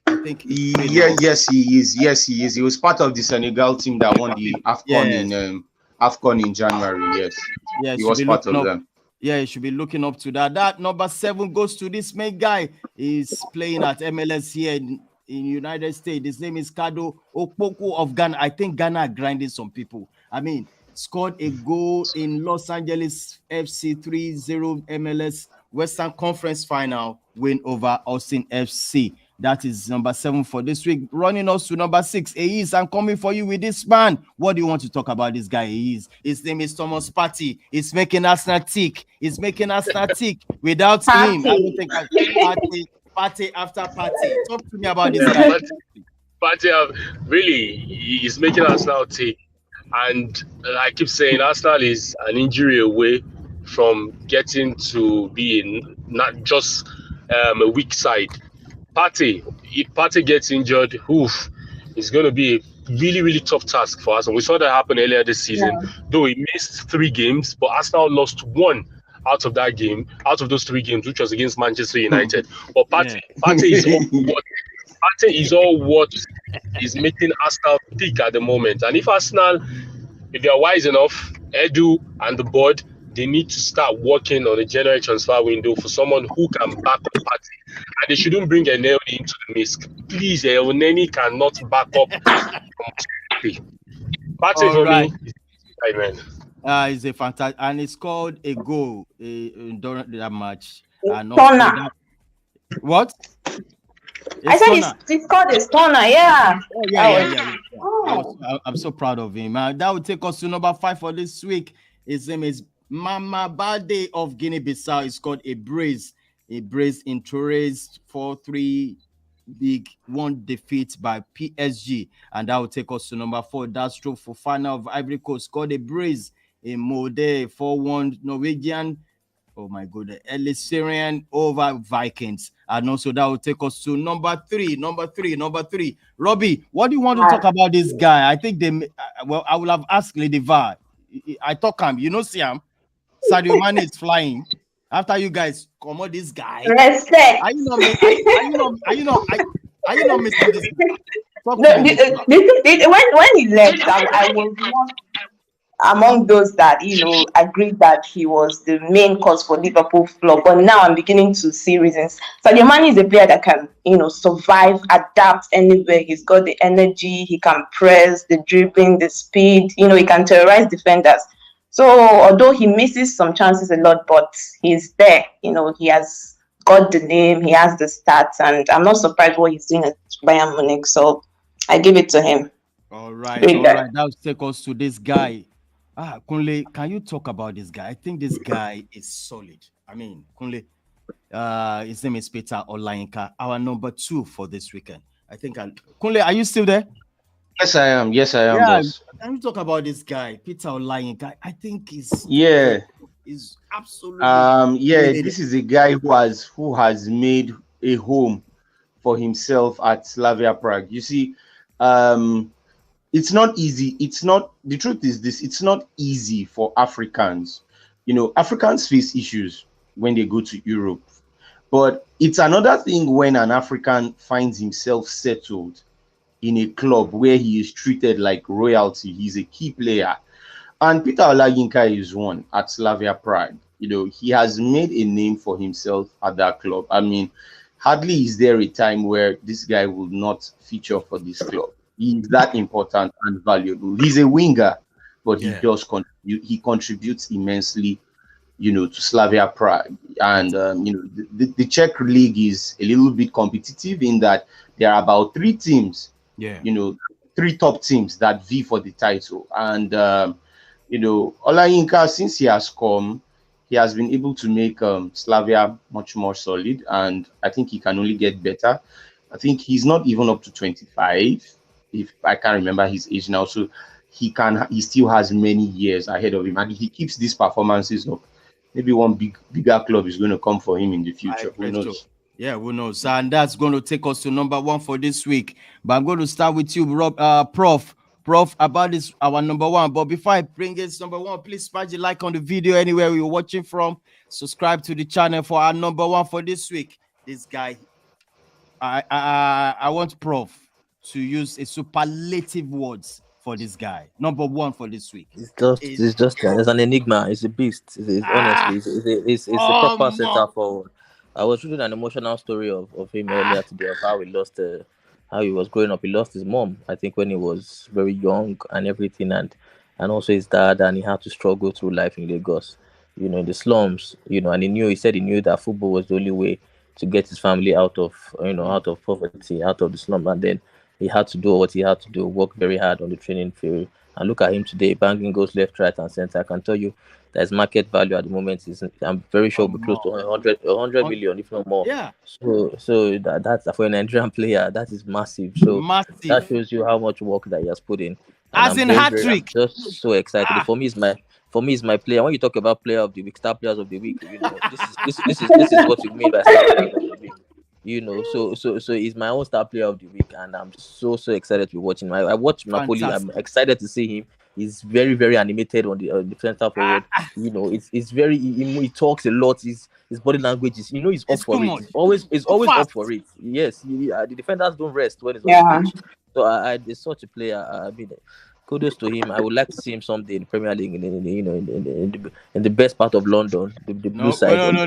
I think yes, he is. He was part of the Senegal team that won the AFCON in January. Yes, he was part of them. Yeah, you should be looking up to that. That number 7 goes to this main guy. He's playing at MLS here in United States. His name is Kado Okpoko of Ghana. I think Ghana are grinding some people. I mean, scored a goal in Los Angeles FC 3-0 MLS Western Conference final win over Austin FC. That is number 7 for this week. Running us to number 6. I'm coming for you with this man. What do you want to talk about this guy? His name is Thomas Partey. He's making Arsenal tick. Without him, I don't think party after party. Talk to me about this guy. Partey, really, he's making Arsenal tick. And I keep saying Arsenal is an injury away from getting to being not just a weak side. If Partey gets injured, it's going to be a really, really tough task for us. And we saw that happen earlier this season. Though he missed 3 games, but Arsenal lost 1 out of those 3 games, which was against Manchester United. But Partey is all what is making Arsenal tick at the moment. And if they are wise enough, Edu and the board, they need to start working on a January transfer window for someone who can back up Partey. And they shouldn't bring Enel into the mix. Please, Elneny cannot back up Partey. Partey for me is man. He's a fantastic, and he scored a goal during that match. What? I said he scored a stunner, yeah. I'm so proud of him. That would take us to number 5 for this week. His name is Mama Bade of Guinea-Bissau. He scored a brace in Torres 4-3 big 1 defeat by PSG, and that will take us to number 4. That's true for final of Ivory Coast. Scored a brace in Molde 4-1 Norwegian. Oh my goodness, Syrian over Vikings, and also that will take us to number 3. Robbie, what do you want to talk about this guy? I think I will have asked Lady VAR. I talk him, see him. Sadio Mane is flying. After you guys come on this guy. Respect. Are you not missing this guy? When he left, I was not among those that agreed that he was the main cause for Liverpool flop. But now I'm beginning to see reasons. Sadio Mane is a player that can survive, adapt anywhere. He's got the energy, he can press, the dribbling, the speed. He can terrorize defenders. So although he misses some chances a lot, but he's there. He has got the name, he has the stats, and I'm not surprised what he's doing at Bayern Munich. So I give it to him. All right. That'll take us to this guy. Kunle, can you talk about this guy? I think this guy is solid. I mean, Kunle, his name is Peter Olayinka, our number 2 for this weekend. I think, Kunle, are you still there? Yes, I am. Yes, I am, boss. Can you talk about this guy, Peter Olayinka? I think he's absolutely. This is a guy who has made a home for himself at Slavia Prague. You see, it's not easy. The truth is this, it's not easy for Africans. Africans face issues when they go to Europe. But it's another thing when an African finds himself settled in a club where he is treated like royalty. He's a key player. And Peter Olayinka is one at Slavia Prague. He has made a name for himself at that club. I mean, hardly is there a time where this guy will not feature for this club. He's that important and valuable. He's a winger, but he does contribute. He contributes immensely, to Slavia Prague. And the Czech league is a little bit competitive in that there are about 3 teams. 3 top teams that vie for the title. And Olayinka, since he has come, he has been able to make Slavia much more solid, and I think he can only get better. I think he's not even up to 25, if I can't remember his age now. So he still has many years ahead of him, and if he keeps these performances up, maybe one bigger club is going to come for him in the future. Who knows? So. Yeah, who knows? And that's going to take us to number 1 for this week. But I'm going to start with you, Prof. Prof, about this, our number 1. But before I bring this number 1, please smash the like on the video anywhere you're watching from. Subscribe to the channel for our number 1 for this week. This guy, I want Prof to use a superlative words for this guy. Number 1 for this week. It's an enigma. It's a beast. Honestly, it's a proper center forward. I was reading an emotional story of him earlier today of how he lost, how he was growing up. He lost his mom, I think, when he was very young and everything, and also his dad, and he had to struggle through life in Lagos, in the slums, and he said he knew that football was the only way to get his family out of poverty, out of the slum, and then he had to do what he had to do, work very hard on the training field, and look at him today, banging goals left, right, and center. I can tell you, his market value at the moment is, I'm very sure, will be close to 100 million, if not more. Yeah. So that's for a Nigerian player, that is massive. So that shows you how much work that he has put in. As in hat-trick. Just so excited. For me, it's my player. When you talk about player of the week, star players of the week, this is what you mean by star players of the week. So he's my own star player of the week, and I'm so excited to be watching him. I watch Napoli. I'm excited to see him. He's very, very animated on the center forward. It's very. He talks a lot. His body language is. He's up for it. He's always up for it. Yes. The defenders don't rest when it's on the pitch. So there's such a player. I mean, kudos to him. I would like to see him someday in the Premier League, in the best part of London, the blue side. No.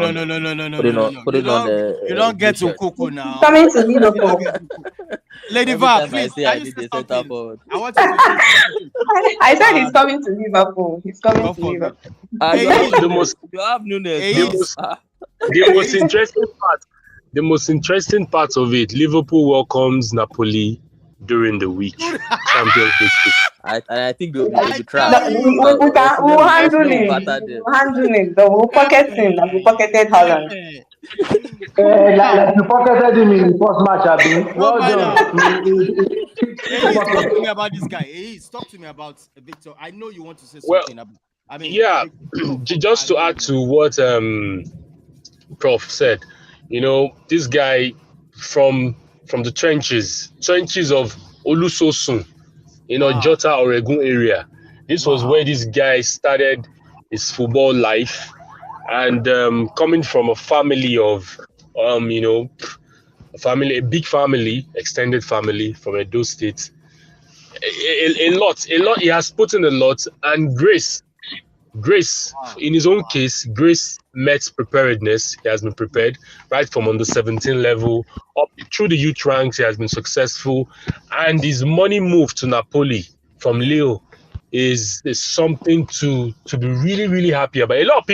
Put it on. You don't get to Coco now. Coming to Liverpool. Lady Val, please. I want you to I said he's coming to Liverpool. He's coming to Liverpool. You have Nunes. The most interesting part of it, Liverpool welcomes Napoli during the week. Champions League. I think they'll be trying. We'll handle him. We'll pocket him. We pocketed Haaland. Like you pocketed him in the first match, Abi. Well done. Talk to me about this guy. Talk to me about Victor. I know you want to say something about. Just to add to what Prof said, this guy from the trenches of Olusosun, Jota Oregun area. This was where this guy started his football life, And coming from a family of, a big family, extended family from Edo State, a lot. He has put in a lot, and Grace, in his own case, Grace met preparedness. He has been prepared right from under 17 level up through the youth ranks. He has been successful, and his money move to Napoli from Lille is something to be really, really happy about. A lot of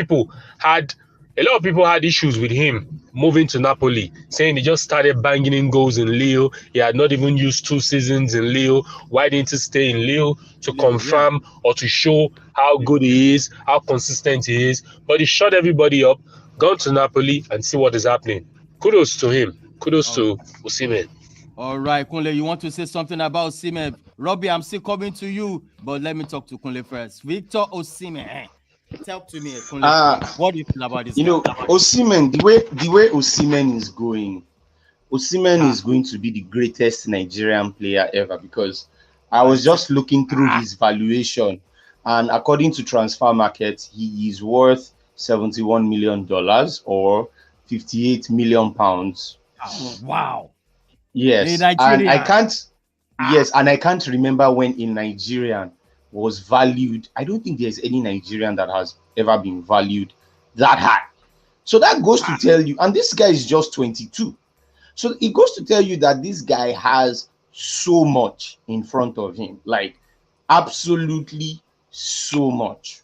people had issues with him moving to Napoli, saying he just started banging in goals in Lille. He had not even used 2 seasons in Lille. Why didn't he stay in Lille to confirm or to show how good he is, how consistent he is? But he shut everybody up, gone to Napoli, and see what is happening. Kudos to him. Kudos to Osimhen. All right, Kunle, you want to say something about Osimhen? Robbie, I'm still coming to you, but let me talk to Kunle first. Victor Osimhen. Tell to me, Kunle, what do you feel about this? Osimhen, the way Osimhen is going, Osimhen is going to be the greatest Nigerian player ever, because I was just looking through his valuation, and according to Transfer Market, he is worth $71 million or 58 million pounds. Wow. Yes, and I can't remember when a Nigerian was valued. I don't think there's any Nigerian that has ever been valued that high. So that goes to tell you, and this guy is just 22. So it goes to tell you that this guy has so much in front of him, like absolutely so much.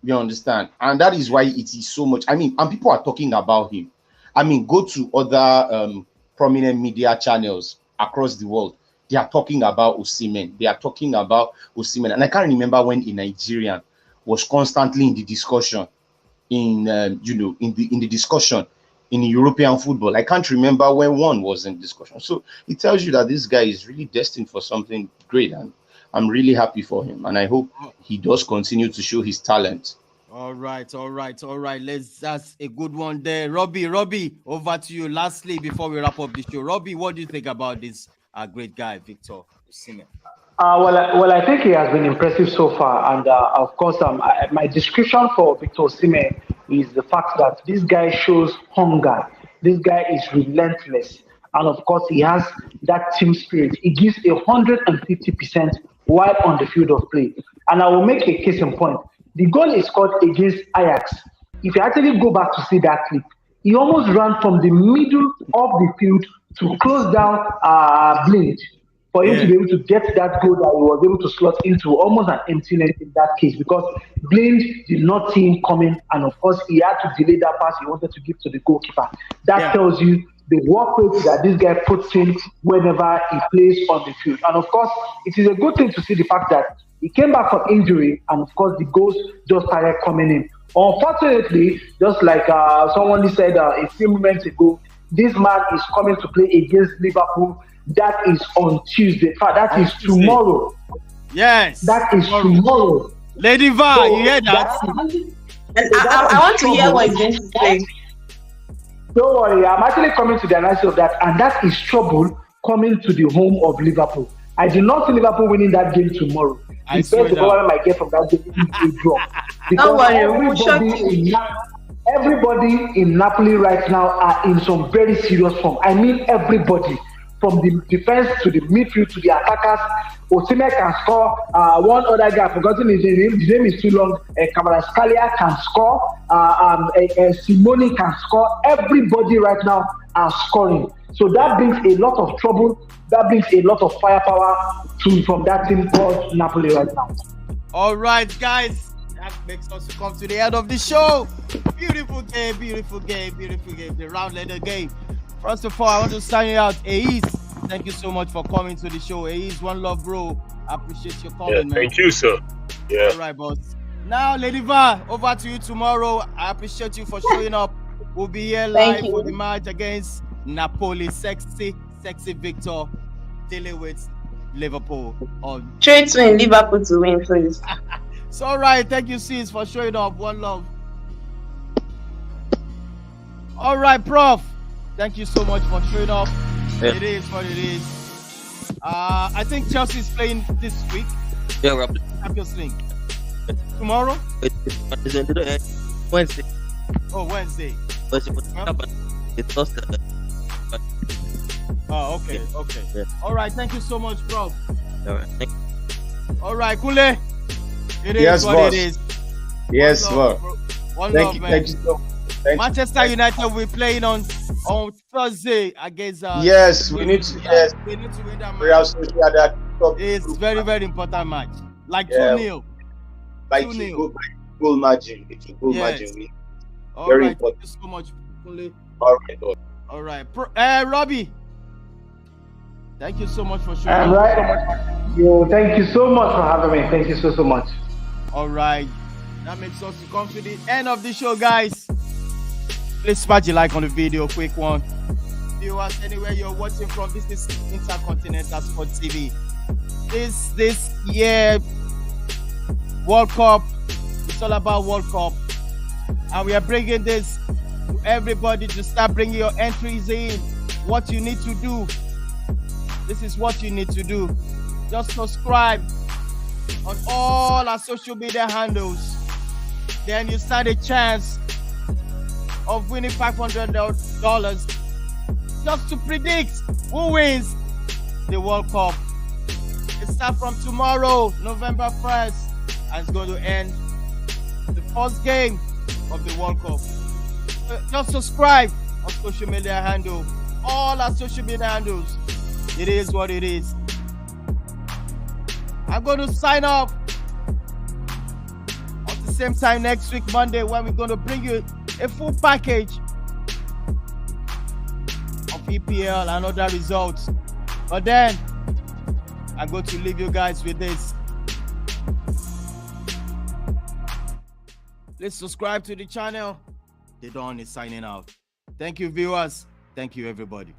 You understand? And that is why it is so much. I mean, and people are talking about him. I mean, go to other prominent media channels across the world. They are talking about Osimhen. They are talking about Osimhen. And I can't remember when a Nigerian was constantly in the discussion in the discussion in European football. I can't remember when one was in discussion. So it tells you that this guy is really destined for something great, and I'm really happy for him, and I hope he does continue to show his talent. All right. That's a good one there. Robbie, over to you. Lastly, before we wrap up the show, Robbie, what do you think about this great guy, Victor Osimhen? Well, I think he has been impressive so far, and of course, my description for Victor Osimhen is the fact that this guy shows hunger. This guy is relentless, and of course, he has that team spirit. He gives 150% while on the field of play. And I will make a case in point. The goal he scored against Ajax, if you actually go back to see that clip, he almost ran from the middle of the field to close down Blind for him to be able to get that goal that he was able to slot into almost an empty net in that case, because Blind did not see him coming, and of course he had to delay that pass he wanted to give to the goalkeeper. That tells you the work rate that this guy puts in whenever he plays on the field. And of course, it is a good thing to see the fact that he came back from injury, and of course the goals just started coming in. Unfortunately, just like someone said a few moments ago, this man is coming to play against Liverpool. That is on Tuesday. In fact, that is tomorrow. Yes. That is tomorrow. Lady Va, you hear that? I want to hear what he's going to say. Don't worry, I'm actually coming to the analysis of that, and that is trouble coming to the home of Liverpool. I do not see Liverpool winning that game tomorrow. The best the problem I get from that game is a draw. Because everybody in Napoli right now are in some very serious form. I mean everybody. From the defense to the midfield to the attackers. Osimhen can score. One other guy, I've forgotten his name. His name is too long. Kvaratskhelia can score. Simone can score. Everybody right now are scoring. So that brings a lot of trouble. That brings a lot of firepower from that team called Napoli right now. All right, guys. That makes us come to the end of the show. Beautiful game. The round letter game. First of all, I want to sign you out. Ace, thank you so much for coming to the show. Ace, one love, bro. I appreciate your coming, man. Thank you, sir. Yeah. All right, boss. Now, Lady Va, over to you tomorrow. I appreciate you for showing up. We'll be here live for the match against Napoli. Sexy Victor dealing with Liverpool. Trade to Liverpool to win, please. It's all right. Thank you, sis, for showing up. One love. All right, Prof. Thank you so much for showing up. Yeah. It is what it is. I think Chelsea is playing this week. Yeah, we're playing Champions League. Tomorrow? Wednesday. Oh, Wednesday. But it lost. Oh, okay, okay. Yeah. All right, thank you so much, Prof. All right. All right, Kunle. It is Yes, what boss. it is. Yes, One sir. love, bro. One Thank love, you. man. Thank you so much. Thank you. Manchester United will be playing on Thursday against. Yes, we need to. Yes, we need to win that we have match. social that. It's very, very important match. Like Yeah. 2-0. Like 2-0. goal margin. It's a goal Yes. margin. All Very right, important. thank you so much, Kunle. All right, boss. All right, Robbie. Thank you so much for showing All up. right. Yo, thank you so much for having me. Thank you so much. All right, that makes us to come to the end of the show, guys. Please smash a like on the video, quick one. Viewers, anywhere you're watching from, this is Intercontinental Sports TV. This year World Cup, it's all about World Cup, and we are bringing this to everybody to start bringing your entries in. What you need to do. This is what you need to do. Just subscribe on all our social media handles. Then you stand a chance of winning $500 just to predict who wins the World Cup. It starts from tomorrow, November 1st, and it's going to end the first game of the World Cup. Just subscribe on social media handle. All our social media handles. It is what it is. I'm going to sign off at the same time next week, Monday, when we're going to bring you a full package of EPL and other results. But then, I'm going to leave you guys with this. Please subscribe to the channel. The Dawn is signing out. Thank you, viewers. Thank you, everybody.